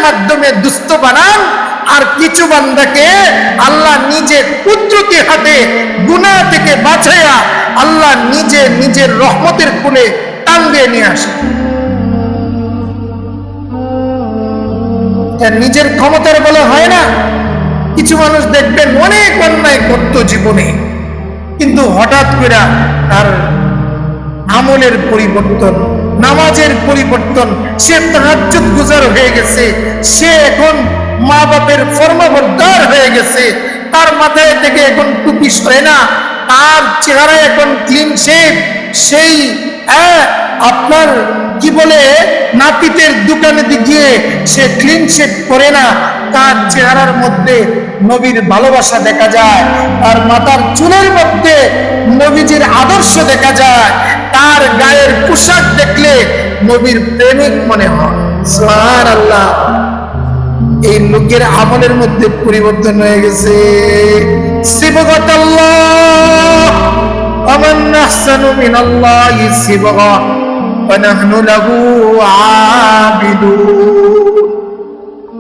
মাধ্যমে দুস্থ বানান, আর কিছু বান্দাকে আল্লাহ নিজে কুদরতি হাতে গুনাহ থেকে বাঁচাইয়া আল্লাহ নিজে নিজের রহমতের কোলে টান দিয়ে নিয়ে আসে। নিজের ক্ষমতার বলে হয় না। কিছু মানুষ দেখবেন অনেক অন্যায় করত জীবনে, কিন্তু হঠাৎ করে তার আমলের পরিবর্তন, নামাজের পরিবর্তন, সে তাহাজ্জুদ গুজার হয়ে গেছে, সে এখন মা বাপের ফরমাবরদার হয়ে গেছে, তার মাথায় থেকে এখন টুপি সরে না, তার চেহারা এখন ক্লিন শেভ, সেই আপনার কি বলে নাপিতের দোকানে গিয়ে সে ক্লিন শেভ করে না, তার চেহারার মধ্যে নবীর ভালোবাসা দেখা যায়, তার মাথার চুলের মধ্যে নবীজির আদর্শ দেখা যায়, তার গায়ের পোশাক দেখলে নবীর প্রেমিক মনে হয়। সুবহানাল্লাহ। এই লোকের আমলের মধ্যে পরিবর্তন হয়ে গেছে। সিবগাতাল্লাহ ওয়া মান আহসানু মিনাল্লাহি সিবগা ওয়া নাহনু লাহু আবিদুন।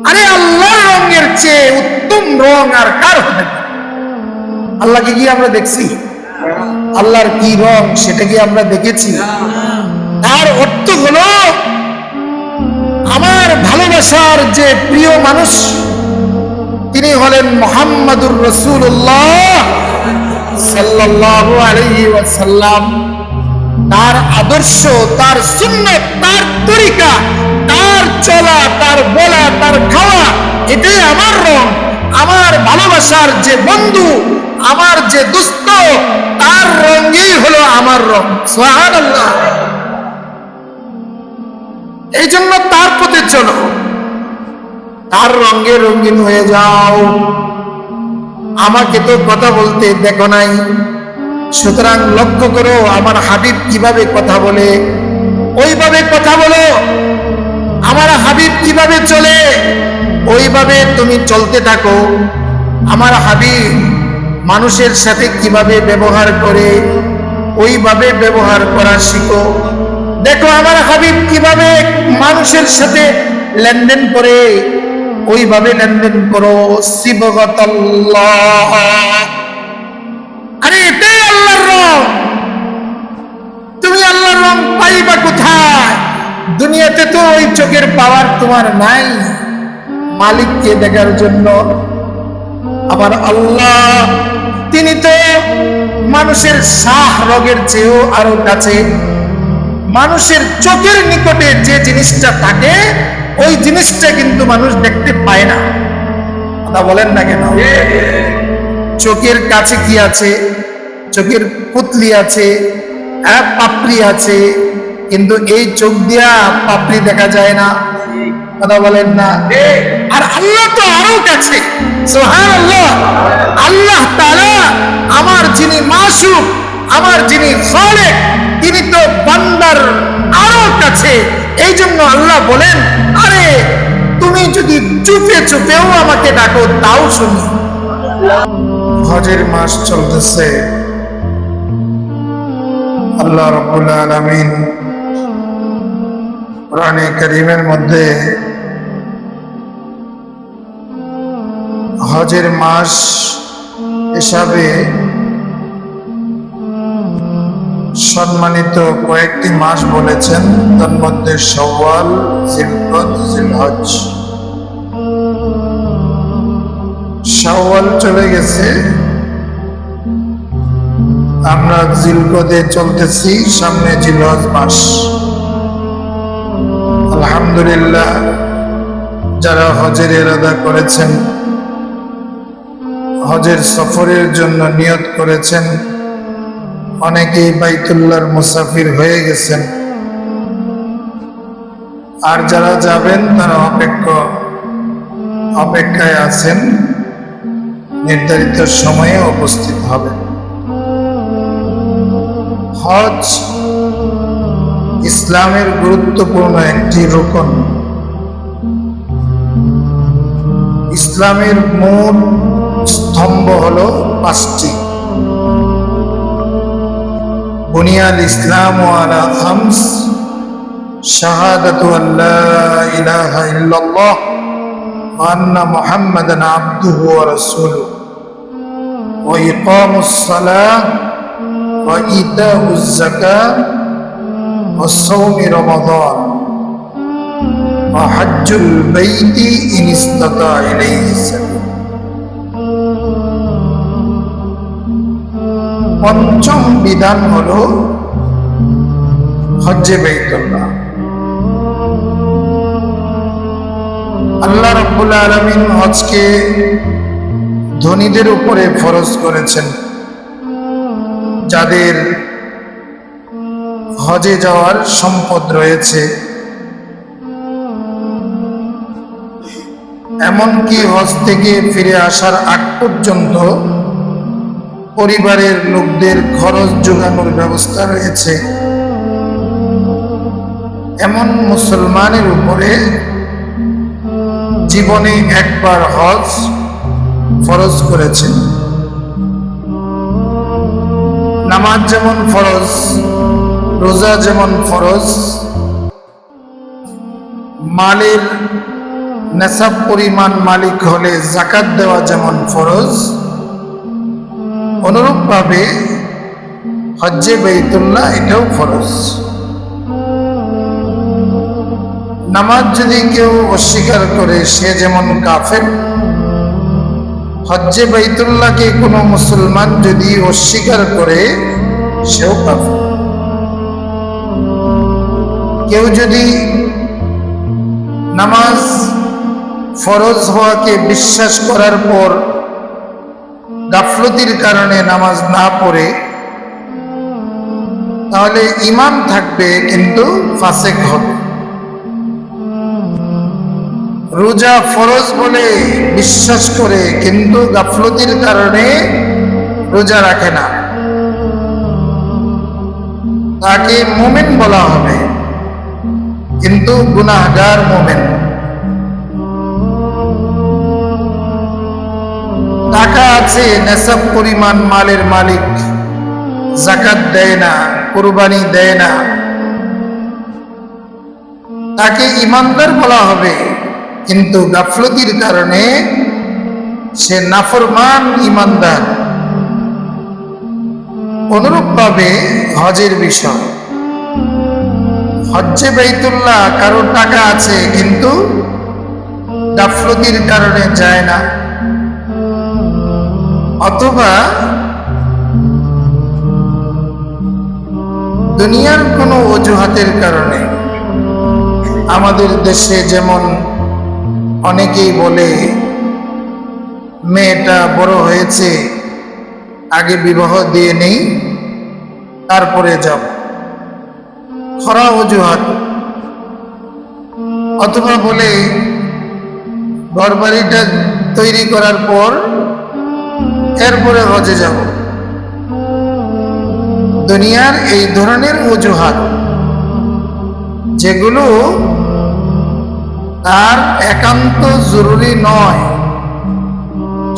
আরে আল্লাহর রঙের চেয়ে উত্তম রং আর কার হতে পারে? আল্লাহকে কি আমরা দেখছি? আল্লাহর কি রং সেটা কি আমরা দেখেছি? তার অর্থ হলো আমার ভালোবাসার যে প্রিয় মানুষ তিনি হলেন মুহাম্মাদুর রাসূলুল্লাহ সাল্লাল্লাহু আলাইহি ওয়াসাল্লাম। তার আদর্শ, তার সুন্নাত, তার তরিকা, তার চলা, তার বলা, তার খাওয়া, এটাই আমার রং। আমার ভালোবাসার যে বন্ধু, আমার যে দোস্ত, তার রঙই হলো আমার রং। সুবহানাল্লাহ। এই জন্য তার পথে চলো, তার রঙে রঙিন হয়ে যাও। আমাকে তো কথা বলতে দেখো নাই, সুতরাং লক্ষ্য করো আমার হাবিব কিভাবে কথা বলে, ওইভাবে কথা বলো। আমার হাবিব কিভাবে চলে, ওইভাবে তুমি চলতে থাকো। আমার হাবিব মানুষের সাথে কিভাবে ব্যবহার করে, ওইভাবে ব্যবহার করা শিখো। দেখো আমার হাবিব কিভাবে মানুষের সাথে লেনদেন করে, ওইভাবে লেনদেন করো। সিবগাতাল্লাহ। আরে এটাই আল্লাহর রং। তুমি আল্লাহর রং পাইবা কোথায়? দুনিয়াতে তো ওই চোখের পাওয়ার তোমার নাই মালিককে দেখার জন্য। আবার আল্লাহ তিনি তো মানুষের শাহ রগের চেয়েও আরো কাছে। মানুষের চোখের নিকটে যে জিনিসটা থাকে ওই জিনিসটা কিন্তু মানুষ দেখতে পায় না। কথা বলেন না কেন? চোখের কাছে কি আছে? চোখের পুতলি আছে, পাপড়ি আছে, কিন্তু এই চোখ দিয়া পাপড়ি দেখা যায় না। কথা বলেন না? আর আল্লাহ তো আরো কাছে। সুবহানাল্লাহ। আল্লাহ তাআলা আমার যিনি মাসুক, আমার যিনি খালেক, তিনি তো বান্দার আরো কাছে। এই জন্য আল্লাহ বলেন, আরে তুমি যদি চুপে চুপেও আমাকে ডাকো তাও শুনি। হজের মাস চলতেছে। আল্লাহ রাব্বুল আলামিন কোরআনে কারীমের মধ্যে হজের মাস হিসাবে সম্মানিত কয়েকটি মাস বলেছেন, তার মধ্যে শাওয়াল, জিলকদ, জিলহজ। শাওয়াল চলে গেছে, আমরা জিলকদে চলতেছি, সামনে জিলহজ মাস। আলহামদুলিল্লাহ, যারা হজের ইরাদা করেছেন, হজের সফরের জন্য নিয়ত করেছেন, অনেকেই বাইতুল্লাহর মুসাফির হয়ে গেছেন। আর যারা যাবেন তারা অপেক্ষায় আছেন, নির্ধারিত সময়ে উপস্থিত হবেন। হজ ইসলামের গুরুত্বপূর্ণ একটি রুকন। ইসলামের মূল স্তম্ভ হলো 5টি। বুনিয়াল ইসলাম আলা খামস, শাহাদাতু আল্লা ইলাহা ইল্লাল্লাহ وأن محمدا عبده ورسوله وإقام الصلاة وإيتاء الزكاة وصوم رمضان وحج البيت إن استطاع إليه سبيلا। পঞ্চম বিধান হলো হজ্জে বাইতুল্লাহ। আল্লাহ রাব্বুল আলামিন হজকে ধনীদের উপরে ফরজ করেছেন। যাদের হজে যাওয়ার সম্পদ রয়েছে, এমনকি হজ থেকে ফিরে আসার আগ পর্যন্ত পরিবারের লোকদের খরচ জোগানোর ব্যবস্থা রয়েছে, এমন মুসলমানের উপরে জীবনে একবার হজ ফরজ করেছেন। নামাজ যেমন ফরজ, রোজা যেমন ফরজ, মালের নেশাব পরিমাণ মালিক হলে যাকাত দেওয়া যেমন ফরজ, অনুরূপভাবে হজ্জে বাইতুল্লাহ এটাও ফরজ। নামাজ যদি কেউ অস্বীকার করে সে যেমন কাফের, হজ্জে বাইতুল্লাহকে কোনো মুসলমান যদি অস্বীকার করে সেও কাফের। কেউ যদি নামাজ ফরজ হওয়াকে বিশ্বাস করার পর গাফলতির কারণে নামাজ না পড়ে, তাহলে ঈমান থাকবে কিন্তু ফাসেক হবে। রোজা ফরজ বলে বিশ্বাস করে কিন্তু গাফলতির কারণে রোজা রাখে না, তাকে মুমিন বলা হবে কিন্তু গুনাহগার মুমিন। টাকা আছে, নেশাব পরিমাণ মালের মালিক, যাকাত দেয় না, কুরবানি দেয় না, তাকে ঈমানদার বলা হবে কিন্তু গাফলতির কারণে সে নাফরমান ঈমানদার। অনুরূপভাবে হজের বিষয়, হজ্জে বাইতুল্লাহ কারো টাকা আছে কিন্তু গাফলতির কারণে যায় না, অথবা দুনিয়ার কোনো অজুহাতের কারণে। আমাদের দেশে যেমন অনেকেই বলে মেয়েটা বড় হয়েছে, আগে বিবাহ দিয়ে নেই তারপরে যাব, খরা অজুহাত। অথবা বলে ঘরবাড়িটা তৈরি করার পর এরপরে হজে যাব। দুনিয়ার এই ধরনের অজুহাত যেগুলো তার একান্ত জরুরি নয়।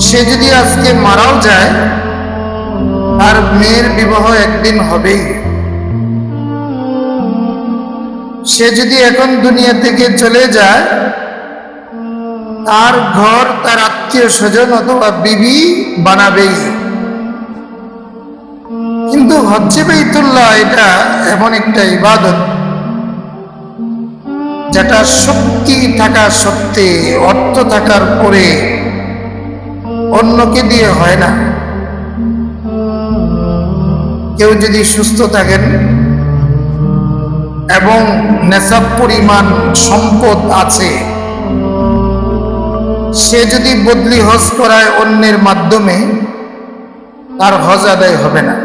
সে যদি আজকে মারাও যায়, তার মেয়ের বিবাহ একদিন হবেই। সে যদি এখন দুনিয়া থেকে চলে যায়, তার ঘর তার আত্মীয় স্বজন অথবা বিবি বানাবেই। কিন্তু হজ্জে বাইতুল্লাহ এটা এমন একটা ইবাদত যেটা শক্তি থাকা সত্ত্বে, অর্থ থাকার পরে অন্যকে দিয়ে হয় না। কেউ যদি সুস্থ থাকেন এবং নেশাব পরিমাণ সম্পদ আছে, সে যদি বদলি হজ করায় অন্যের মাধ্যমে, তার হজ আদায় হবে না।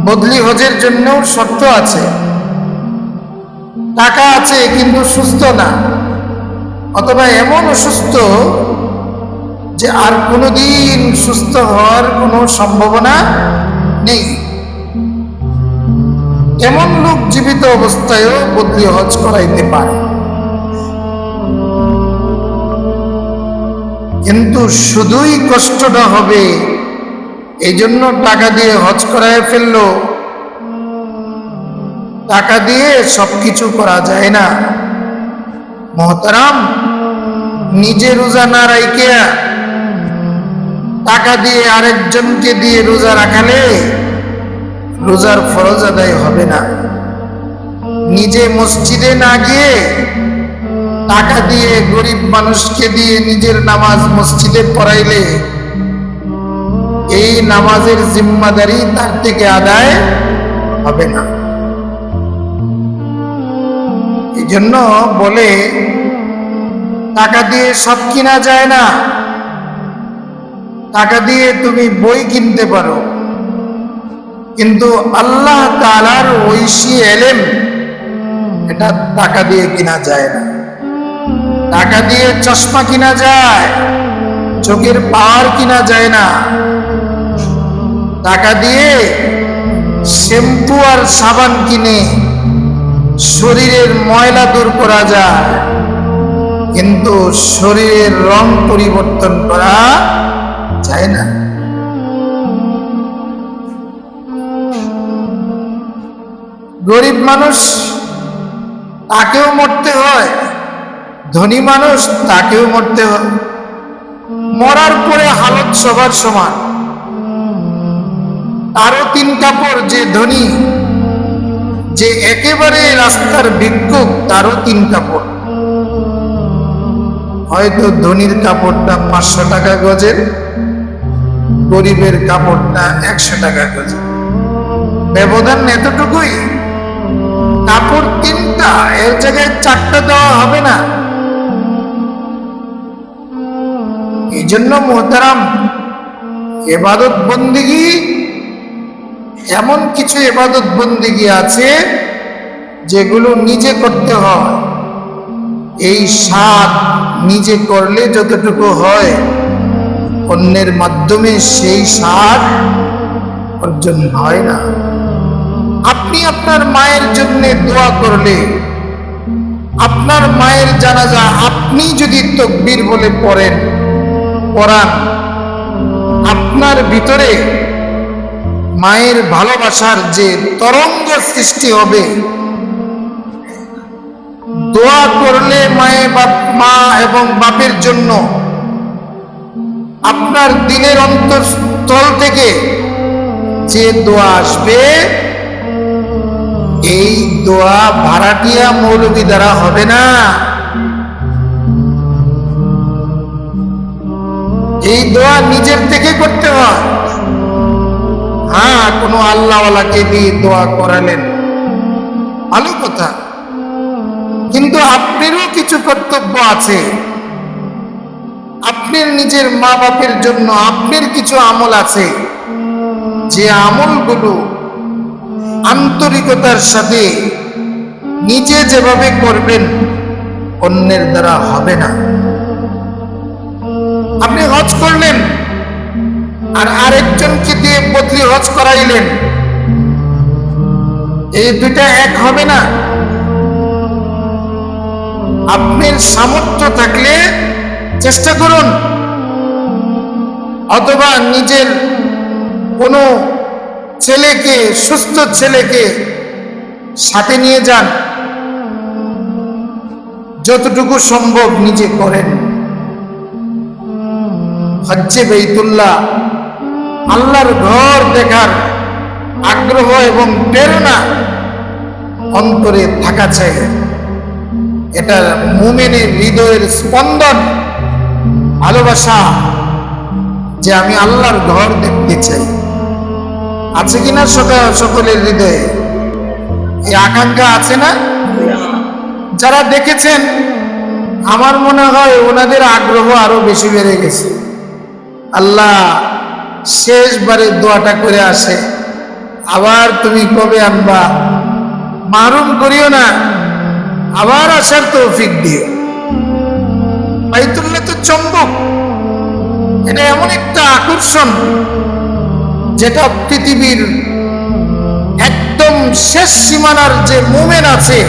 বদলি হজের জন্যও শর্ত আছে। টাকা আছে কিন্তু সুস্থ না, অথবা এমন অসুস্থ যে আর কোনোদিন সুস্থ হওয়ার কোনো সম্ভাবনা নেই, এমন লোক জীবিত অবস্থায়ও বদলি হজ করাইতে পারে। কিন্তু শুধুই কষ্টটা হবে এই জন্য টাকা দিয়ে হজ করায় ফেললো। টাকা দিয়ে সবকিছু করা যায় না। মোহতারাম, নিজে রোজা না রাইখা টাকা দিয়ে আরেকজনকে দিয়ে রোজা রাখালে রোজার ফরজ আদায় হবে না। নিজে মসজিদে না গিয়ে টাকা দিয়ে গরিব মানুষকে দিয়ে নিজের নামাজ মসজিদে পড়াইলে এই নামাজের জিম্মাদারি তার থেকে আদায় হবে না। এই জন্য বলে টাকা দিয়ে সব কিনা যায় না। টাকা দিয়ে তুমি বই কিনতে পারো, কিন্তু আল্লাহ তাআলার ঐশী এলেম এটা টাকা দিয়ে কিনা যায় না। টাকা দিয়ে চশমা কিনা যায়, চোখের পাওয়ার কিনা যায় না। টাকা দিয়ে শ্যাম্পু আর সাবান কিনে শরীরের ময়লা দূর করা যায়, কিন্তু শরীরের রং পরিবর্তন করা যায় না। গরিব মানুষ তাকেও মরতে হয়, ধনী মানুষ তাকেও মরতে হয়। মরার পরে হালত সবার সমান। তারও তিন কাপড়, যে ধনী, যে একেবারে রাস্তার ভিক্ষুক তারও তিন কাপড়। হয়তো ধনীর কাপড়টা 500 টাকা গজের, গরিবের কাপড়টা 100 টাকা গজের। ব্যবধান এতটুকুই। কাপড় 3টা, এর জায়গায় 4টা দেওয়া হবে না। এই জন্য মোহতারাম, ইবাদত বন্দেগী, এমন কিছু ইবাদত বন্দেগী আছে যেগুলো নিজে করতে হয়। এই স্বাদ নিজে করলে যতটুকু হয়, অন্যের মাধ্যমে সেই স্বাদ অর্জন হয় না। আপনি আপনার মায়ের জন্য দোয়া করলে, আপনার মায়ের জানাজা আপনি যদি তাকবীর বলে পড়ান, আপনার ভিতরে মায়ের ভালোবাসার যে তরঙ্গ সৃষ্টি হবে। দোয়া করলে মা এবং বাপের জন্য আপনার দিলের অন্তঃস্থল থেকে যে দোয়া আসবে, এই দোয়া ভাড়াটিয়া মৌলবী দ্বারা হবে না। এই দোয়া নিজের থেকে করতে হয়। হ্যাঁ, কোনো আল্লাহওয়ালাকে দিয়ে দোয়া করালেন, ভালো কথা, কিন্তু আপনারও কিছু কর্তব্য আছে। আপনার নিজের মা বাপের জন্য আপনার কিছু আমল আছে, যে আমলগুলো আন্তরিকতার সাথে নিজে যেভাবে করবেন অন্যের দ্বারা হবে না। আপনি হজ করলেন আর আরেকজনকে দিয়ে বদলি হজ করাইলেন, এই দুইটা এক হবে না। আপনার সামর্থ্য থাকলে চেষ্টা করুন, অথবা নিজের কোনো ছেলেকে, সুস্থ ছেলেকে সাথে নিয়ে যান, যতটুকু সম্ভব নিজে করেন। হজ্জে বাইতুল্লাহ, আল্লাহর ঘর দেখার আগ্রহ এবং প্রেরণা অন্তরে থাকা চাই। এটা মুমিনের হৃদয়ের স্পন্দন, ভালোবাসা, যে আমি আল্লাহর ঘর দেখতে চাই। আছে কিনা সকলের হৃদয়ে এই আকাঙ্ক্ষা আছে না? যারা দেখেছেন, আমার মনে হয় ওনাদের আগ্রহ আরো বেশি বেড়ে গেছে। আল্লাহ শেষবারে দোয়াটা করে আসে, আবার তুমি কবে আনবা, মাহরুম করিও না, আবার আসার তৌফিক দিও। বাইতুল্লাহ তো চম্বক, এটা এমন একটা আকর্ষণ যেটা পৃথিবীর একদম শেষ সীমানার যে মুমিন আছে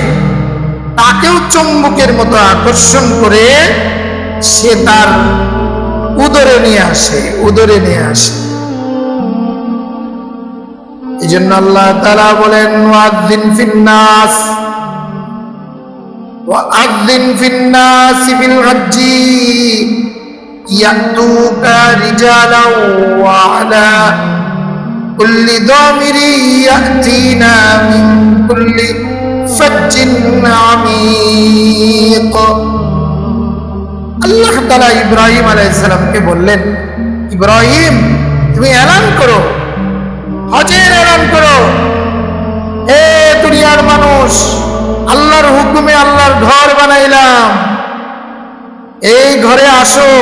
তাকেও চম্বকের মতো আকর্ষণ করে সে তার উদরে নিয়ে আসে। এই জন্য আল্লাহ তাআলা বলেন, ওয়াযিন ফিন নাস وأذن في الناس بالحج يأتوك رجالا وعلى كل ضامر يأتينا من كل فج عميق আল্লাহ তাআলা ইব্রাহিম আলাইহিস সালামকে বললেন, ইব্রাহিম তুমি এলান করো, হজের এলান করো, হে দুনিয়ার মানুষ, আল্লাহর হুকুমে আল্লাহর ঘর বানাইলাম, এই ঘরে আসো,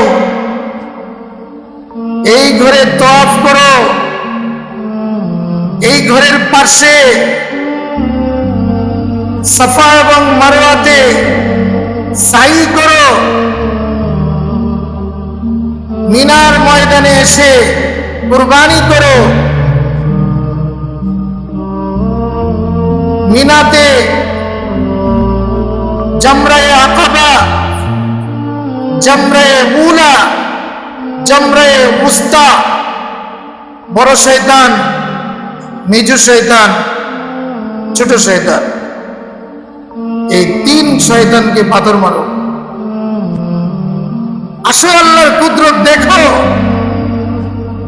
এই ঘরে তওয়াফ করো, এই ঘরের পাশে সাফা এবং মারওয়াতে সাই করো, মিনার ময়দানে এসে কুরবানি করো, মিনাতে জামরায়ে আকাবা, জামরায়ে উলা, জামরায়ে উস্তা, বড় শয়তান, মেজু শয়তান, ছোট শয়তান, এই তিন শয়তানকে পাথর মারো। আসো আল্লাহর কুদরত দেখো,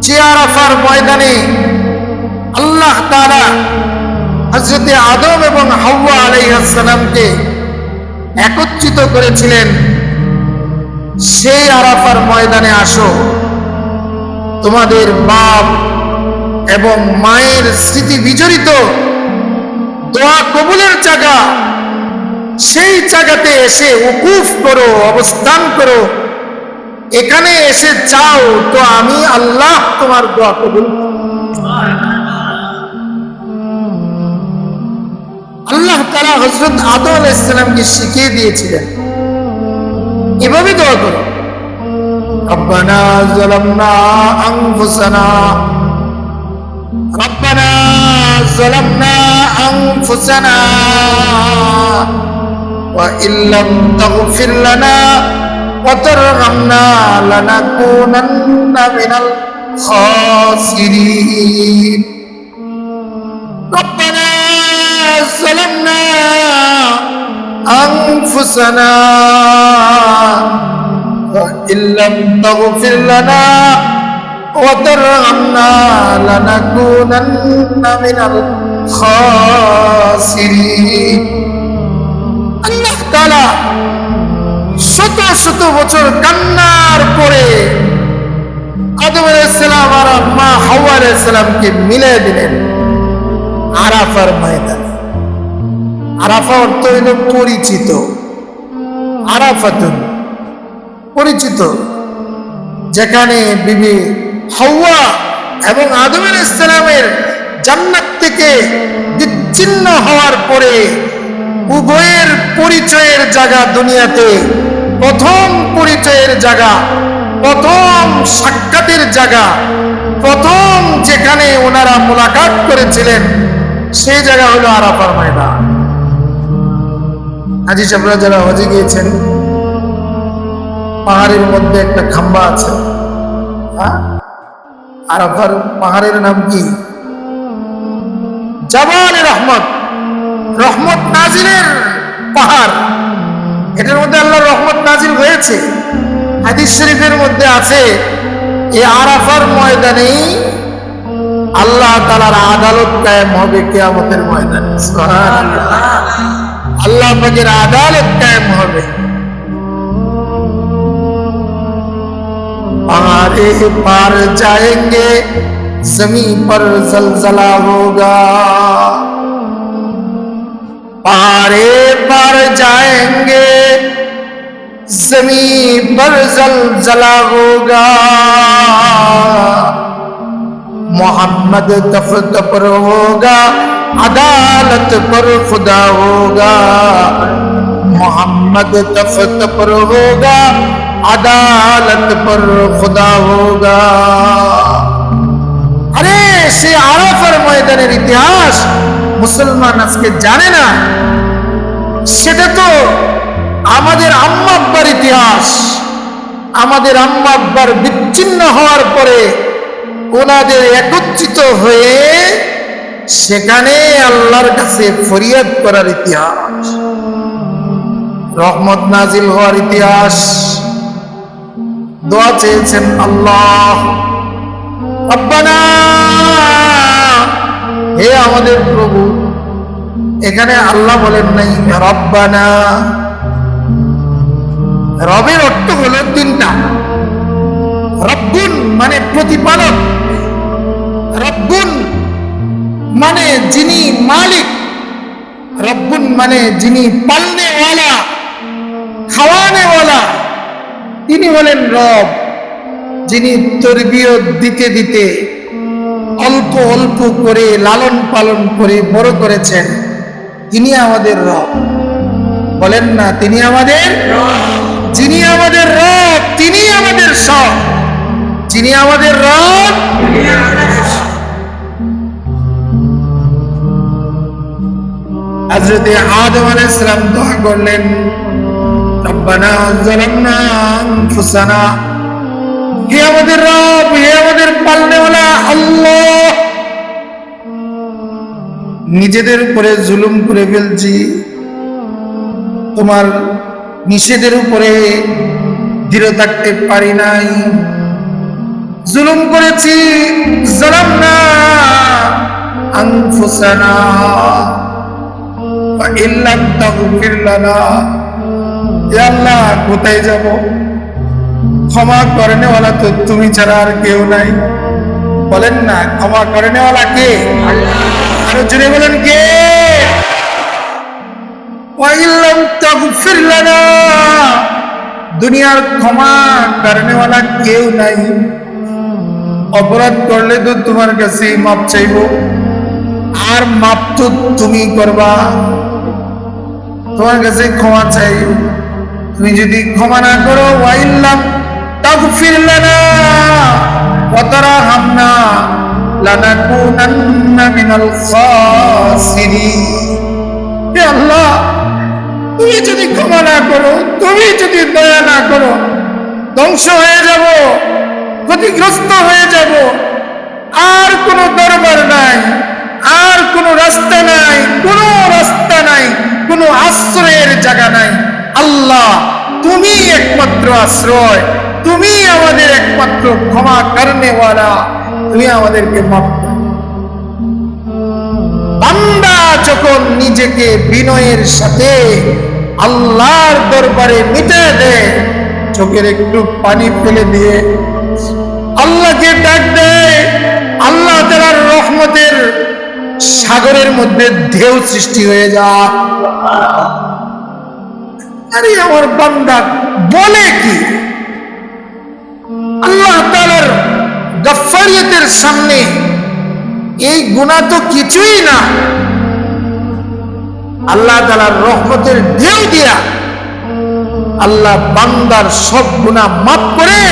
যে আরাফার ময়দানে আল্লাহ তাআলা হযরতে আদম এবং হাওয়া আলাইহিস সালামকে একত্রিত করেছিলেন, সেই আরাফার ময়দানে আসো। তোমাদের বাপ এবং মায়ের স্মৃতি বিজড়িত দোয়া কবুলের জায়গা, সেই জায়গাতে এসে উকুফ করো, অবস্থান করো, এখানে এসে চাও তো আমি আল্লাহ তোমার দোয়া কবুল। আল্লাহ তাআলা হযরত আদম আলাইহিস সালামকে শিখিয়ে দিয়েছিলেন এভাবে দোয়া করো, রব্বানা যালামনা আনফুসানা, রব্বানা যালামনা আনফুসানা ওয়া ইল্লাম তাগফির লানা ওয়া তারহামনা লানাকুনান্না মিনাল খাসিরিন। রব্বানা যালামনা আনফুসানা ওয়া ইল্লাম তাগফির লানা ওয়া তারহামনা লানাকুনান্না মিনাল খাসিরিন। আল্লাহ তাআলা শত শত বছর কান্নার পরে আদম আলাইহিস সালাম আর মা হাওয়া আলাইহিস সালামকে মিলিয়ে দিলেন আরাফার ময়দানে। আরাফা অর্থ হইল পরিচিত, আরাফাতুন পরিচিত, যেখানে বিবি হাওয়া এবং আদম আলাইহিস সালামের জান্নাত থেকে বিচ্ছিন্ন হওয়ার পরে উভয়ের পরিচয়ের জায়গা, দুনিয়াতে প্রথম পরিচয়ের জায়গা, প্রথম সাক্ষাতের জায়গা, প্রথম যেখানে ওনারা মোলাকাত করেছিলেন সেই জায়গা হলো আরাফার ময়দান। হাজী সাহেবরা যারা হজে গিয়েছেন, পাহাড়ের মধ্যে একটা খাম্বা আছে, আরাফার পাহাড়ের নাম কি? জাবাল রহমত, রহমত নাজিলের পাহাড়। এটার মধ্যে আল্লাহর রহমত নাজিল হয়েছে। হাদিস শরীফের মধ্যে আছে এই আরাফার ময়দানেই আল্লাহ তাআলার আদালত কায়েম হবে কিয়ামতের ময়দানে। সুবহানাল্লাহ, আল্লাহ পাকের আদালত কায়েম হবে। पहाड़े पार जाएंगे जमीन पर जलजला होगा, पहाड़े पार जाएंगे जमीन पर जलजला होगा, मोहम्मद तख्त पर होगा अदालत पर खुदा होगा, मोहम्मद तख्त पर होगा আদালত পর খুদা হোগা। আরে সে আরাফার ময়দানের ইতিহাস মুসলমান আজকে জানে না। সেটা তো আমাদের আম্মা আব্বার ইতিহাস। আমাদের আম্মা আব্বার বিচ্ছিন্ন হওয়ার পরে ওনাদের একত্রিত হয়ে সেখানে আল্লাহর কাছে ফরিয়াদ করার ইতিহাস। রহমত নাজিল হওয়ার ইতিহাস। দোয়া চেয়েছেন আল্লাহ, রব্বানা, হে আমাদের প্রভু। এখানে আল্লাহ বলেন নাই রব্বানা। রবের অর্থ হলো তিনটা। রব্বুন মানে প্রতিপালক, রব্বুন মানে যিনি মালিক, রব্বুন মানে যিনি পালনেওয়ালা, খাওয়ানেওয়ালা, তিনি হলেন রব। যিনি তরবিয়ত দিতে দিতে অল্প অল্প করে লালন পালন করে বড় করেছেন, তিনি আমাদের রব। বলেন না তিনি আমাদের রব। যিনি আমাদের রব তিনি আমাদের সব। যিনি আমাদের রব হযরত আদম আলাইহিস সালাম দোয়া করলেন, রব্বানা যালামনা আনফুসানা, হে আমাদের রব, হে আমাদের পালনেওয়ালা আল্লাহ, নিজেদের উপরে জুলুম করে ফেলছি, তোমার নিষেধের উপরে দৃঢ় থাকতে পারি নাই, জুলুম করেছি। যালামনা আনফুসানা ওয়া ইল্লাম তাগফির লানা, ইয়া আল্লাহ কোথায় যাব? ক্ষমা করেনেওয়ালা তো তুমি ছাড়া আর কেউ নাই। বলেন না ক্ষমা করেনেওয়ালা কে? আল্লাহ। আরো জোরে বলেন কে? ওয়া ইল্লাম তাগফির লানা, দুনিয়ার ক্ষমা করেনেওয়ালা কেউ নাই। অপরাধ করলে তো তোমার কাছে মাপ চাইব, আর মাপ তো তুমি করবা, তোমার কাছে ক্ষমা চাই। তুমি যদি ক্ষমা না করো, ওয়া ইল্লাম তাগফির লানা ওয়া তারহামনা লানাকুনান্না মিনাল খাসিরিন। হে আল্লাহ, তুমি যদি ক্ষমা না করো, তুমি যদি দয়া না করো, ধ্বংস হয়ে যাব, ক্ষতিগ্রস্ত হয়ে যাব। আর কোনো দরবার নাই, আর কোনো রাস্তা নাই, কোনো রাস্তা নাই, কোনো আশ্রয়ের জায়গা নাই। আল্লাহ তুমি একমাত্র আশ্রয়, তুমি আমাদের একমাত্র ক্ষমা করনেওয়ালা, তুমি আমাদেরকে মাফ করো। বান্দা যখন নিজেকে বিনয়ের সাথে আল্লাহর দরবারে মিটে দেয়, চোখের একটু পানি ফেলে দিয়ে আল্লাহকে ডাক দেয়, আল্লাহ তাআলার রহমতের সাগরের মধ্যে ঢেউ সৃষ্টি হয়ে যায়। আরে আমার বান্দা বলে কি? আল্লাহ তাআলার গফফারিয়তের সামনে এই গুনাহ তো কিছুই না। আল্লাহ তাআলার রহমতের ঢেউ দিয়া আল্লাহ বান্দার সব গুনাহ মাফ করে,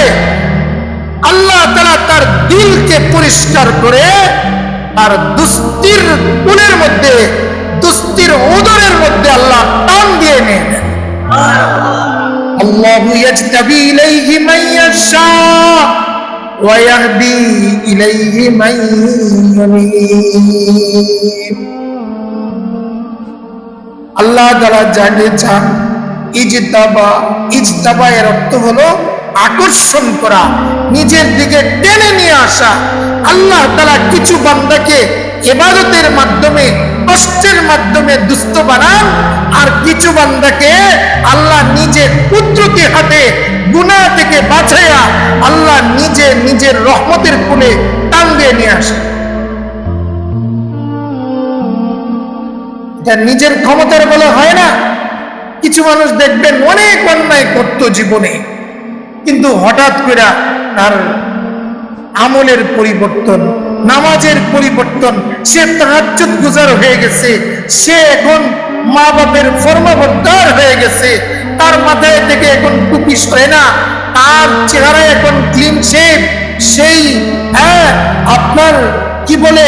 আল্লাহ তাআলা তার দিলকে পরিষ্কার করে আর দুস্তির কুলের মধ্যে, দুস্তির উদরের মধ্যে আল্লাহ টান দিয়ে নেন। আল্লাহু ইয়াজতাবি ইলাইহি মান ইয়াশা ওয়া ইয়াহদি ইলাইহি মান ইউনীব। আল্লাহ তাআলা যাকে চান ইজতাবা, ইজতাবা এর অর্থ হলো আকর্ষণ করা, নিজের দিকে টেনে নিয়ে আসা। আল্লাহ তাআলা কিছু বান্দাকে ইবাদতের মাধ্যমে, কষ্টের মাধ্যমে দুস্থ বানান, আর কিছু বান্দাকে আল্লাহ নিজে কুদরতি হাতে গুনাহ থেকে বাঁচাইয়া আল্লাহ নিজে নিজের রহমতের কোলে টান দিয়ে নিয়ে আসে। এটা নিজের ক্ষমতার বলে হয় না। কিছু মানুষ দেখবেন অনেক অন্যায় করত জীবনে, কিন্তু হঠাৎ করে তার আমলের পরিবর্তন, নামাজের পরিবর্তন, সে তাহাজ্জুদ গুজার হয়ে গেছে, সে এখন মা বাপের ফরমাবরদার হয়ে গেছে, তার মাথায় থেকে এখন টুপি সরে না, তার চেহারা এখন ক্লিন শেভ। সেই আপনার কি বলে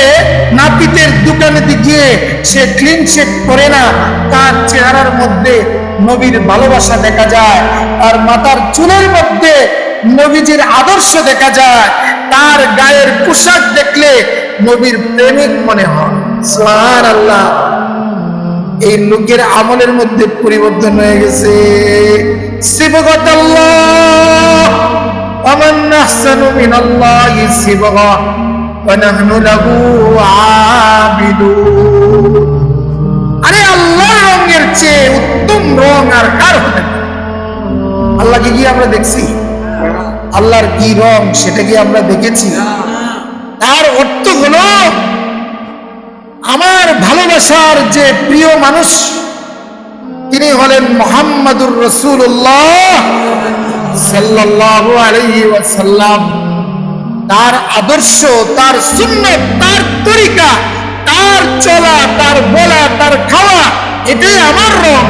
নাপিতের দোকানে গিয়ে সে ক্লিন শেভ করে না, তার চেহারার মধ্যে নবীর ভালোবাসা দেখা যায়, তার মাথার চুলের মধ্যে নবীজির আদর্শ দেখা যায়, তার গায়ের পোশাক দেখলে নবীর প্রেমিক মনে হয়। সুবহানাল্লাহ। এই লোকের আমলের মধ্যে পরিবর্তন হয়ে গেছে। সিবগাতাল্লাহ ওয়া মান আহসানু মিনাল্লাহি সিবগা ওয়া নাহনু লাহু আবিদুন। আরে আল্লাহর রঙের চেয়ে উত্তম রং আর কার হতে পারে? আল্লাহকে কি আমরা দেখছি? আল্লাহর কি রং সেটা কি আমরা দেখেছি? তার অর্থ হলো আমার ভালোবাসার যে প্রিয় মানুষ তিনি হলেন মুহাম্মাদুর রাসূলুল্লাহ সাল্লাল্লাহু আলাইহি ওয়াসাল্লাম। তার আদর্শ, তার সুন্নাত, তার তরিকা, তার চলা, তার বলা, তার খাওয়া, এটাই আমার রং।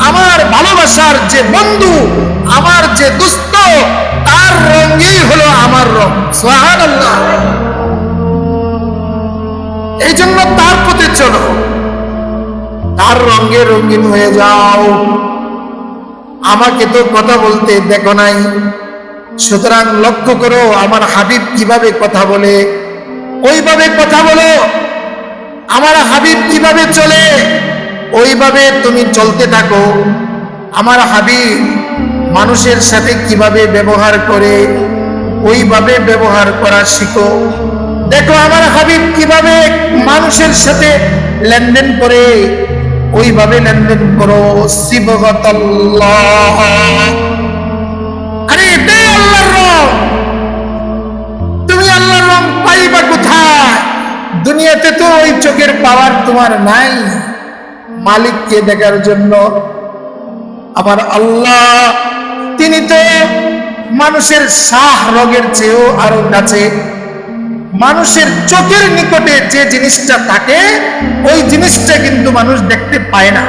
আমার ভালোবাসার যে বন্ধু, আমার যে দোস্ত, তার রঙই হলো আমার রং। সুবহানাল্লাহ। এই জন্য তার পথে চলো, তার রঙে রঙিন হয়ে যাও। আমাকে তো কথা বলতে দেখো নাই, সুতরাং লক্ষ্য করো আমার হাবিব কিভাবে কথা বলে, ওইভাবে কথা বলো। আমার হাবিব কিভাবে চলে, ওইভাবে তুমি চলতে থাকো। আমার হাবিব মানুষের সাথে কিভাবে ব্যবহার করে, ওইভাবে ব্যবহার করা শিখো। দেখো আমার হাবিব কিভাবে মানুষের সাথে লেনদেন করে, ওইভাবে লেনদেন করো। সিবগাতাল্লাহ, আরে এটাই আল্লাহর রং। তুমি আল্লাহর রং পাইবা কোথায়? দুনিয়াতে তো ওই চোখের পাওয়ার তোমার নাই মালিককে দেখার জন্য। আবার আল্লাহ তিনি তো মানুষের শাহ রগের চেয়েও আরো কাছে। মানুষের চোখের নিকটে যে জিনিসটা থাকে ওই জিনিসটা কিন্তু মানুষ দেখতে পায় না।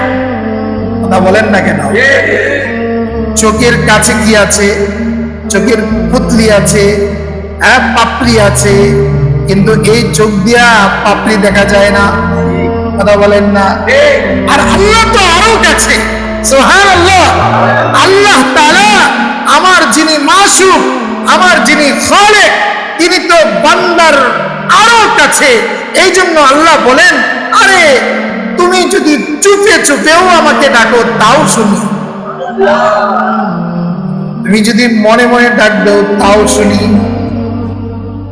কথা বলেন না কেন? চোখের কাছে কি আছে? চোখের পুতলি আছে, পাপড়ি আছে, কিন্তু এই চোখ দিয়া পাপড়ি দেখা যায় না। কথা বলেন না? আর আল্লাহ তো আরো কাছে। সুবহানাল্লাহ। আল্লাহ তাআলা আমার যিনি মাসুক, আমার যিনি খালেক, তিনি তো বান্দার আরো কাছে। এই জন্য আল্লাহ বলেন, আরে তুমি যদি চুপে চুপেও আমাকে ডাকো তাও শুনি, তুমি যদি মনে মনে ডাক দাও তাও শুনি।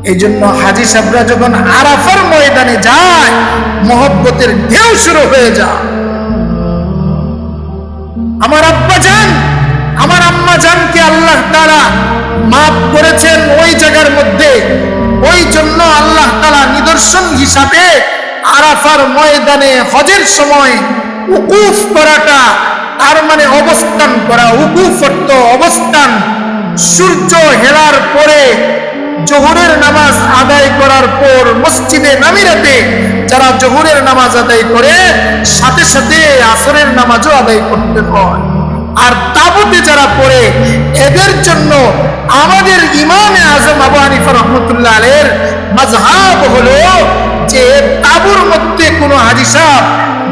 এই জন্য হাজী সাহেবরা যখন আরাফার ময়দানে যায় মহব্বতের ঢেউ শুরু হয়ে যায়। আমার আব্বা জান, আমার আম্মা জানকে আল্লাহ তাআলা মাফ করেছেন ওই জায়গার মধ্যে। ওই জন্য আল্লাহ তাআলা নিদর্শন হিসাবে আরাফার ময়দানে হজের সময় উকুফ করাটা, তার মানে অবস্থান করা। উকুফ অর্থ অবস্থান। সূর্য হেলার পরে জোহরের নামাজ আদায় করার পর মসজিদে নামিরাতে যারা জোহরের নামাজ আদায় করে সাথে সাথে আসরের নামাজও আদায় করতে হয়। আর তাবুতে যারা পড়ে এদের জন্য আমাদের ইমামে আজম আবু হানিফা রাহমাতুল্লাহ আলাইহির মাযহাব হলো যে তাবুর মধ্যে কোনো হাজী সাহেব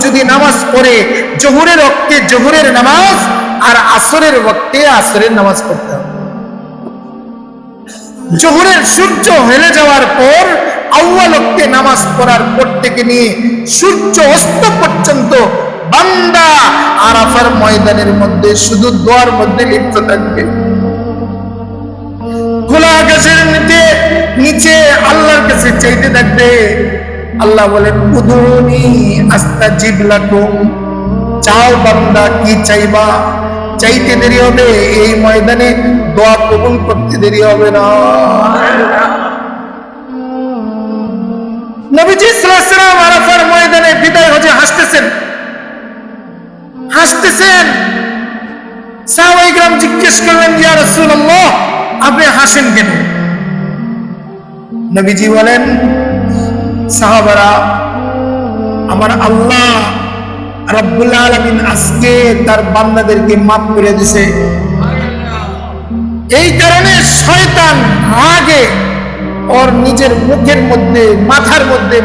যদি নামাজ পড়ে জোহরের ওয়াক্তে জোহরের নামাজ আর আসরের ওয়াক্তে আসরের নামাজ পড়তে হবে। জোহরের সূর্য হেলে যাওয়ার পর আউয়াল ওয়াক্তে নামাজ পড়ার পর থেকে নিয়ে সূর্য অস্ত পর্যন্ত বান্দা আরাফার ময়দানের মধ্যে শুধু দোয়ার মধ্যে লিপ্ত থাকবে। খোলা আকাশের নিচে আল্লাহর কাছে চাইতে থাকবে। আল্লাহ বলেন, উদুনি আস্তাজিব লাকুম, চাও বান্দা কি চাইবা, চাইতে দেরি হবে, এই ময়দানে দোয়া কবুল করতে দেরি হবে না। নবীজি সাল্লাল্লাহু আলাইহি ওয়াসাল্লাম আরাফার ময়দানে বিদায় হজে হাসতেছেন। সাহাবায়ে কেরাম জিজ্ঞেস করলেন, ইয়া রাসূলুল্লাহ আপনি হাসেন কেন? নবীজি বলেন, সাহাবারা, আমার আল্লাহ রাব্বুল আলামিন আজকে তার বান্দাদেরকে মাফ করে দিয়েছে। এই কারণে শয়তান রাগে ওর নিজের মুখের মধ্যে মাথার মধ্যে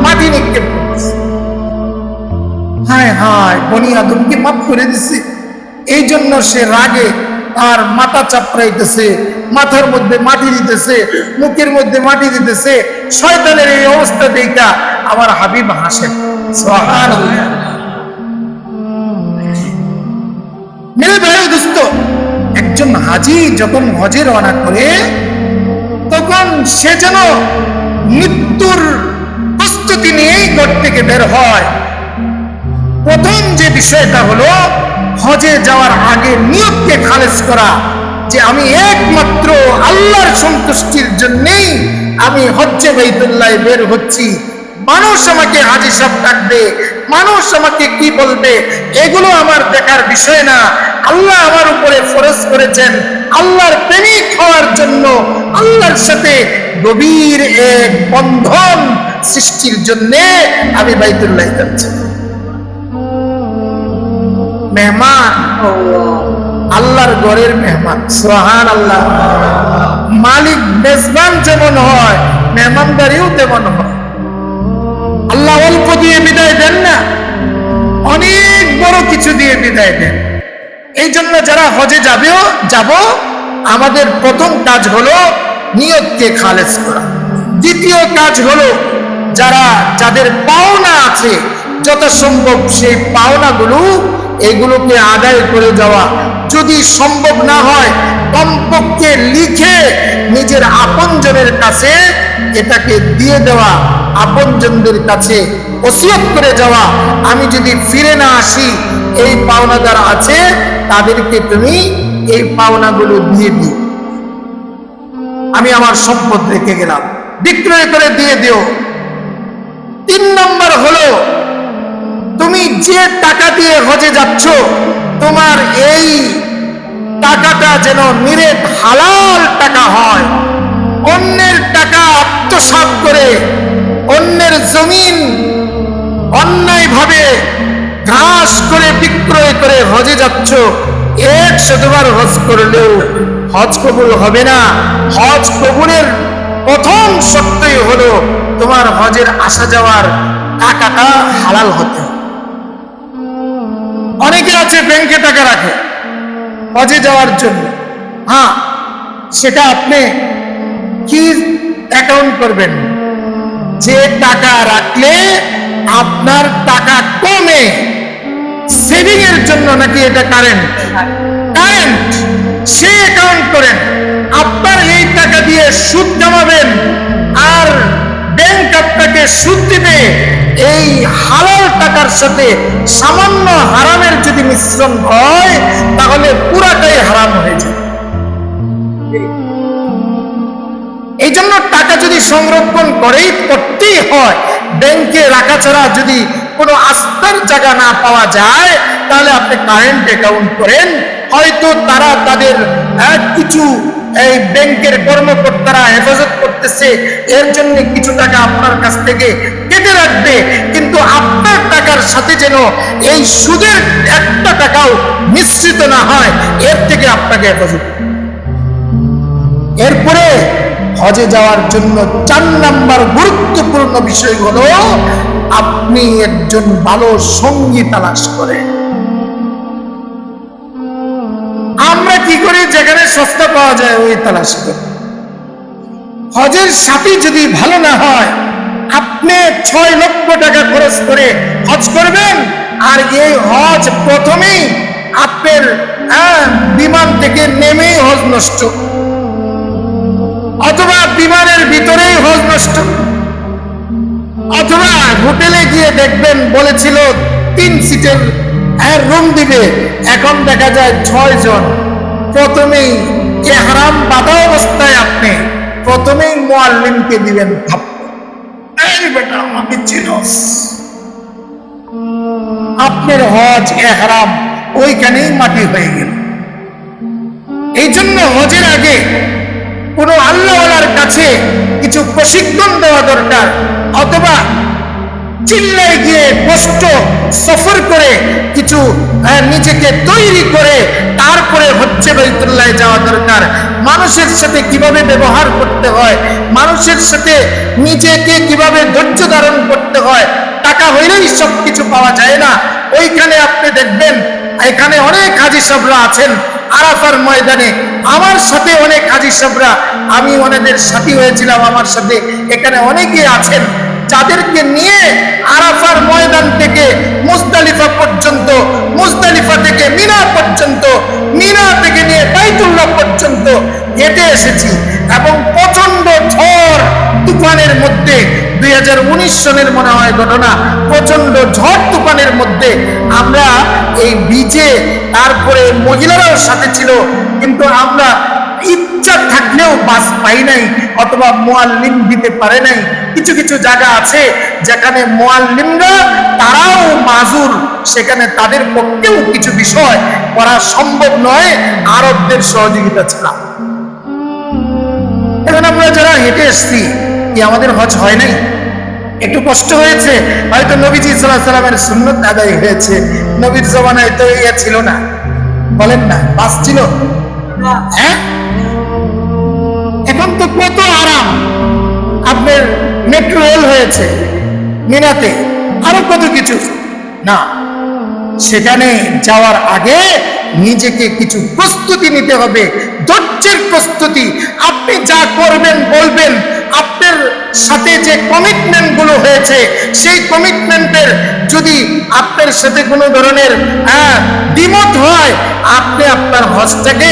মাটি নিক্ষেপ করতেছে। হায় হায়, বনি আদমকে মাফ করে দিছে। এই জন্য সে রাগে তার মাথা চাপড়াইতেছে, মাথার মধ্যে মাটি দিতেছে, মুখের মধ্যে মাটি দিতেছে। শয়তানের এই অবস্থা দেখা আমার হাবিব হাসেন। সুবহানাল্লাহ। মেরে ভাই দোস্ত, একজন হাজি যখন হজে রওনা করে তখন সে যেন মৃত্যুর প্রস্তুতি নিয়েই ঘর থেকে বের হয়। প্রথম যে বিষয়টা হলো হজে যাওয়ার আগে নিয়তকে খালেজ করা, যে আমি একমাত্র আল্লাহর সন্তুষ্টির জন্যই আমি হজ্জে বাইতুল্লাহ বের হচ্ছি। মানুষ আমাকে হাজি সাহেব ডাকবে, মানুষ আমাকে কি বলবে, এগুলো আমার দেখার বিষয় না। আল্লাহ আমার উপরে ফরজ করেছেন আল্লাহর প্রেমিক হওয়ার জন্য, আল্লাহর সাথে গভীর এক বন্ধন সৃষ্টির জন্য আমি বাইতুল্লাহ যাচ্ছি। মেহমান, আল্লাহর ঘরের মেহমান, সুবহানাল্লাহ। মালিক মেজবান যেমন হয়, মেহমানদারিও তেমন হয়। আল্লাহ অল্প দিয়ে বিদায় দেন না, অনেক বড় কিছু দিয়ে বিদায় দেন। এই জন্য যারা হজে যাব, আমাদের প্রথম কাজ হলো নিয়তকে খালেজ করা। দ্বিতীয় কাজ হলো যাদের পাওনা আছে যথাসম্ভব সেই পাওনাগুলো এগুলোকে আদায় করে যাওয়া। যদি সম্ভব না হয় কমপক্ষে লিখে নিজের আপনজনের কাছে এটাকে দিয়ে দেওয়া, আপনজনদের কাছে ওসিয়ত করে যাওয়া, আমি যদি ফিরে না আসি এই পাওনাদার আছে তাদেরকে তুমি এই পাওনাগুলো দিয়ে দিও, আমি আমার সম্পদ রেখে গেলাম, বিক্রয় করে দিয়ে দিও। 3 নম্বর হলো তুমি যে টাকা দিয়ে হজে যাচ্ছ তোমার এই টাকাটা যেন নিরেট হালাল টাকা হয়। অন্যের টাকা আত্মসাৎ করে, অন্যের জমিন অন্যায়ভাবে ঘাস করে বিক্রয় করে হজে যাচ্ছ, 100বার হজ করলেও হজ কবুল হবে না। হজ কবুলের প্রথম শর্তই হলো তোমার হজের আসা যাওয়ার টাকাটা হালাল হতে হবে। অনেকে আছে ব্যাংকে টাকা রাখে হজে যাওয়ার জন্য, হ্যাঁ সেটা আপনি কি অ্যাকাউন্ট করবেন? যে টাকা রাখলে আপনার টাকা কমে, সেভিং এর জন্য নাকি এটা কারেন্ট, সে অ্যাকাউন্ট করেন। আপনার এই টাকা দিয়ে সুদ জমাবেন আর ব্যাংক আপনাকে সুদ দিবে। এই হালাল টাকার সাথে সামান্য হারামের যদি মিশ্রণ হয় তাহলে পুরাটাই হারাম হয়ে যায়। এই জন্য টাকা যদি সংরক্ষণ করতেই হয়, ব্যাংকে রাখা ছাড়া যদি কোনো আস্থার জায়গা না পাওয়া যায় তাহলে আপনি কারেন্ট অ্যাকাউন্ট করেন। হয়তো তারা তাদের কিছু এই ব্যাংকের কর্মকর্তারা হেফাজত করতেছে, এর জন্য কিছু টাকা আপনার কাছ থেকে কেটে রাখবে, কিন্তু আপনার টাকার সাথে যেন এই সুদের একটা টাকাও মিশ্রিত না হয়, এর থেকে আপনাকে হেফাজত। এরপরে হজে যাওয়ার জন্য 4 নম্বর গুরুত্বপূর্ণ বিষয় হলো আপনি একজন ভালো সঙ্গী তালাশ করেন। আমরা কি করি, যেখানে সস্তা পাওয়া যায় ওই তালাশ করি। হজের সাথী যদি ভালো না হয়, আপনি 6 লক্ষ টাকা খরচ করে হজ করবেন আর এই হজ প্রথমেই আপনার বিমান থেকে নেমেই হজ নষ্ট, অথবা বিমানের ভিতরেই হজ নষ্ট, অথবা হোটেলে গিয়ে দেখবেন বলেছিল 3 সিটের রুম দিবে, এখন দেখা যায় 6 জন। প্রথমেই ইহরাম বাঁধা অবস্থায় আপনি প্রথমেই মুআল্লিমকে দিবেন এই বেটা আমাকে চিনোস, আপনার হজ ইহরাম ওইখানেই মাটি হয়ে গেল। এই জন্য হজের আগে কোনো আল্লাহওয়ালার কাছে কিছু প্রশিক্ষণ দেওয়া দরকার, অথবা চিল্লায় গিয়ে কষ্ট সফর করে কিছু নিজেকে তৈরি করে তারপরে হজ্জে বাইতুল্লাহ যাওয়া দরকার। মানুষের সাথে কিভাবে ব্যবহার করতে হয়, মানুষের সাথে নিজেকে কিভাবে ধৈর্য ধারণ করতে হয়, টাকা হইলেই সব কিছু পাওয়া যায় না। ওইখানে আপনি দেখবেন এখানে অনেক হাজী সাহেবরা আছেন আরাফার ময়দানে, আমার সাথে অনেক হাজী সাহেবরা, আমি ওনাদের সাথী হয়েছিলাম, আমার সাথে এখানে অনেকে আছেন যাদেরকে নিয়ে আরাফার ময়দান থেকে মুজদালিফা পর্যন্ত, মুজদালিফা থেকে মিনা পর্যন্ত, মিনা থেকে নিয়ে বাইতুল্লাহ পর্যন্ত হেঁটে এসেছি, এবং প্রচন্ড ঝড় তুফানের মধ্যে 2019 সনের মনে হয় ঘটনা, প্রচন্ড ঝড় তুফানের মধ্যে আমরা এই বিচে, তারপরে মহিলারাও সাথে ছিল, কিন্তু আমরা ইচ্ছা থাকলেও বাস পাই নাই, অথবা মুআল্লিম দিতে পারে নাই। কিছু কিছু জায়গা আছে যেখানে মুআল্লিমরা তারাও মাজুর, সেখানে তাদের পক্ষেও কিছু বিষয় করা সম্ভব নয় আরবদের সহযোগিতা ছাড়া। এখন আমরা যারা হেঁটে এসছি, কি আমাদের হজ হয় নাই? একটু কষ্ট হয়েছে, হয়তো নবীজি সাল্লাল্লাহু আলাইহি সাল্লামের সুন্নাত আদায় হয়েছে। নবীর জমানায় তো ইয়া ছিল না, বলেন না, বাস ছিল। হ্যাঁ, এখন তো কত আরাম, আপনার মেট্রো রেল হয়েছে মিনাতে, আরো কত কিছু। না, সেখানে যাওয়ার আগে নিজেকে কিছু প্রস্তুতি নিতে হবে, ধৈর্যের প্রস্তুতি। আপনি যা করবেন বলবেন, আপনার সাথে যে কমিটমেন্ট গুলো হয়েছে, সেই কমিটমেন্টের যদি আপনার সাথে কোনো ধরনের দ্বিমত হয়, আপনি আপনার হজটাকে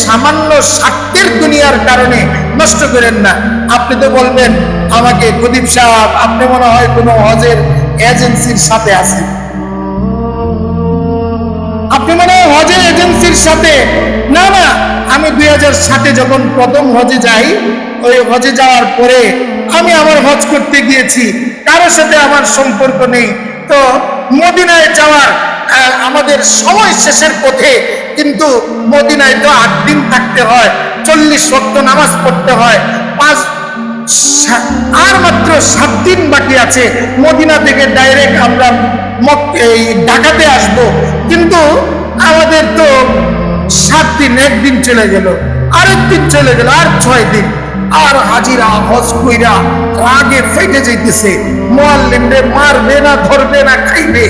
সামান্য স্বার্থের দুনিয়ার কারণে নষ্ট করেন না। আপনি তো বলবেন আমাকে, প্রদীপ সাহেব আপনি মনে হয় কোনো হজের এজেন্সির সাথে আছেন, আপনি মনে হয় হজের এজেন্সির সাথে। না না, আমি 2007-এ যখন প্রথম হজে যাই, ওই হজে যাওয়ার পরে আমি আমার হজ করতে গিয়েছি, কারোর সাথে আমার সম্পর্ক নেই। তো মদিনায় যাওয়ার আমাদের সময় শেষের পথে, কিন্তু মদিনায় তো 8 দিন থাকতে হয়, 40 ওয়াক্ত নামাজ পড়তে হয়, আর মাত্র 7 দিন বাকি আছে মদিনা থেকে ডাইরেক্ট আমরা ঢাকাতে আসব। কিন্তু আমাদের তো 7 দিন, একদিন চলে গেল, আরেক দিন চলে গেল, আর 6 দিন। আর হাজিরা হজ কইরা রাগে ফেটে যাইতেছে, মুআল্লিমরে মারবে না, ধরবে না, খাইবে,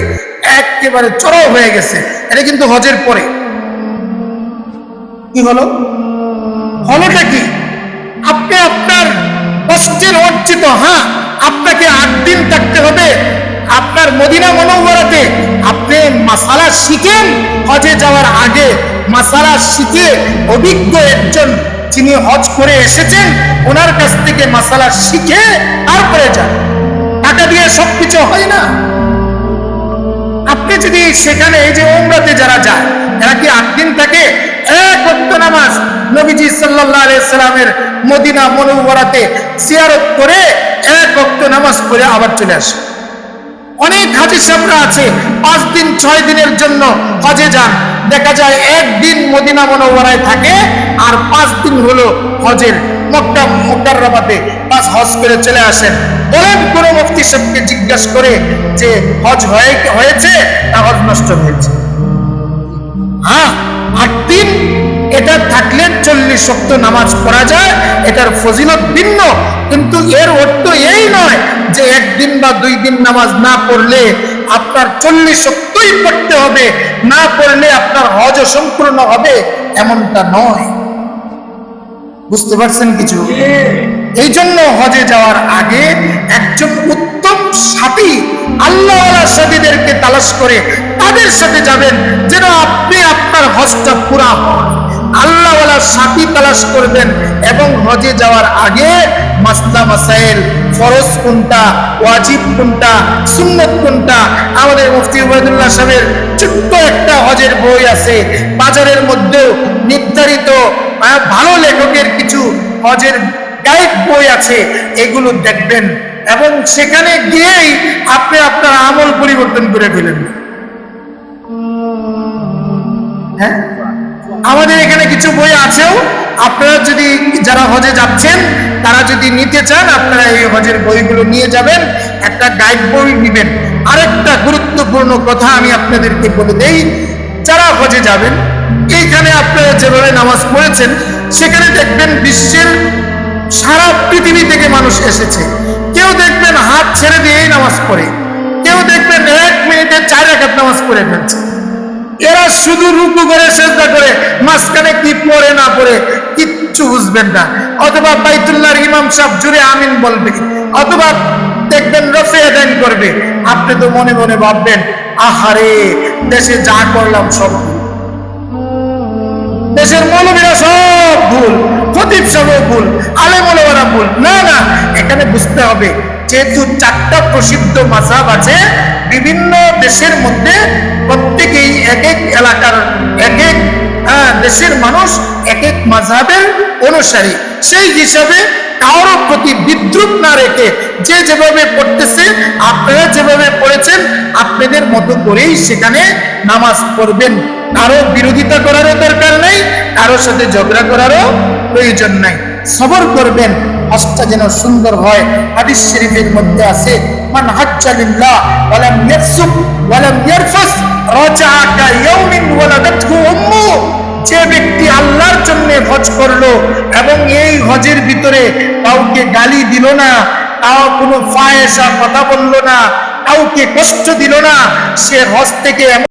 একেবারে চড়াও হয়ে গেছে। এটা কিন্তু হজের পরে। কি হলো? হলোটা কি? আপনি আপনার কষ্টের অর্জিত, হ্যাঁ আপনাকে 8 দিন থাকতে হবে আপনার মদিনা মুনাওয়ারাতে। আপনি মাসালা শিখেন, হজে যাওয়ার আগে মাসালা শিখে অভিজ্ঞ একজন যিনি হজ করে এসেছেন, ওনার কাছ থেকে মাসালা শিখে তারপরে যান। টাকা দিয়ে সবকিছু হয় না। আপনি যদি সেখানে, এই যে উমরাতে যারা যায়, এরা কি 8 দিন থাকে? এক ওয়াক্ত নামাজ নবীজি সাল্লাল্লাহু আলাইহি সাল্লামের মদিনা মুনাওয়ারাতে জিয়ারত করে এক ওয়াক্ত নামাজ পড়ে আবার চলে আসে। অনেক হাজী সাহেবরা আছে 5 দিন 6 দিনের জন্য হজে যান, দেখা যায় 1 দিন মদিনা মুনাওয়ারায় থাকে আর 5 দিন হলো হজের মক্কা মুকাররমাতে, বাস হজ করে চলে আসেন। বলেন কোন মুফতি সাহেবকে জিজ্ঞাসা করে যে হজ হয়েছে না হজ নষ্ট হয়েছে? হ্যাঁ, 8 দিন এটা থাকলে 40 ওয়াক্ত নামাজ পড়া যায়, এটার ফজিলত ভিন্ন। কিন্তু এর অর্থ এই নয় যে 1 দিন বা 2 দিন নামাজ না পড়লে আপনার 40 ওয়াক্তই পড়তে হবে, না পড়লে আপনার হজ অসম্পূর্ণ হবে, এমনটা নয়। বুঝতে পারছেন কিছু? এই জন্য হজে যাওয়ার আগে একজন উত্তম সাথী, আল্লাহওয়ালা সাথীদেরকে তালাশ করে তাদের সাথে যাবেন, যেন আপনি আপনার হজটা পুরা হয়। আল্লাহওয়ালা সাথী তালাশ করবেন, এবং হজে যাওয়ার আগে মাসলা মাসাইল, ফরজ কোনটা, ওয়াজিব কোনটা, সুন্নত কোনটা, আমাদের মুফতি উবাইদুল্লাহ সাহেবের ছোট্ট একটা হজের বই আছে, বাজারের মধ্যেও নির্ধারিত ভালো লেখকের কিছু হজের গাইড বই আছে, এগুলো দেখবেন, এবং সেখানে গিয়েই আপনি আপনার আমল পরিবর্তন করে ফেলেন। হ্যাঁ, আমাদের এখানে কিছু বই আছেও, আপনারা যদি যারা হজে যাচ্ছেন তারা যদি নিতে চান, আপনারা এই হজের বইগুলো নিয়ে যাবেন, একটা গাইড বই নেবেন। আরেকটা গুরুত্বপূর্ণ কথা আমি আপনাদেরকে বলে দেই, যারা হজে যাবেন, এইখানে আপনারা যেভাবে নামাজ পড়েছেন, সেখানে দেখবেন বিশ্বের সারা পৃথিবী থেকে মানুষ এসেছে। কেউ দেখবেন হাত ছেড়ে দিয়েই নামাজ পড়ে, কেউ দেখবেন 1 মিনিটে 4 রাকাত নামাজ পড়ে ফেলছে। এরা শুধু রুকু করে সিজদা করে, মাঝখানে কি পড়ে না পড়ে কিচ্ছু বুঝবেন না। অথবা বাইতুল্লাহর ইমাম সাহেব জুড়ে আমিন বলবে, অথবা দেখবেন রফে আদান করবে। আপনি তো মনে মনে ভাববেন, আহারে দেশে যা করলাম সব ভুল, দেশের মৌলবীরা সব ভুল, খতিব সাহেব ভুল, আলেম ওলামারা ভুল। না না, এখানে বুঝতে হবে যেহেতু 4টা প্রসিদ্ধ মাযহাব আছে বিভিন্ন দেশের মধ্যে, প্রত্যেকেই এক এক এলাকার এক এক দেশের মানুষ এক এক মাযহাবের অনুসারী। সেই হিসাবে কারোর প্রতি বিদ্রুপ না রেখে যে যেভাবে পড়তেছে, আপনারা যেভাবে পড়েছেন আপনাদের মতো করেই সেখানে নামাজ পড়বেন। কারো বিরোধিতা করারও দরকার নাই, কারোর সাথে ঝগড়া করারও প্রয়োজন নাই। সবর করবেন, হজটা যেন সুন্দর হয়। হাদিস শরীফের মধ্যে আছে, মান হাজ্জা লিল্লাহ ওয়া লাম ইয়াফসুক ওয়া লাম ইয়ারফাস রাজাআ কা ইয়াউমিন ওয়ালাদাতহু উম্মু। যে ব্যক্তি আল্লাহর জন্য হজ করলো এবং এই হজের ভিতরে কাউকে গালি দিল না, কাউ কোনো ফাহেসা কথা বললো না, কাউকে কষ্ট দিল না, সে হজ থেকে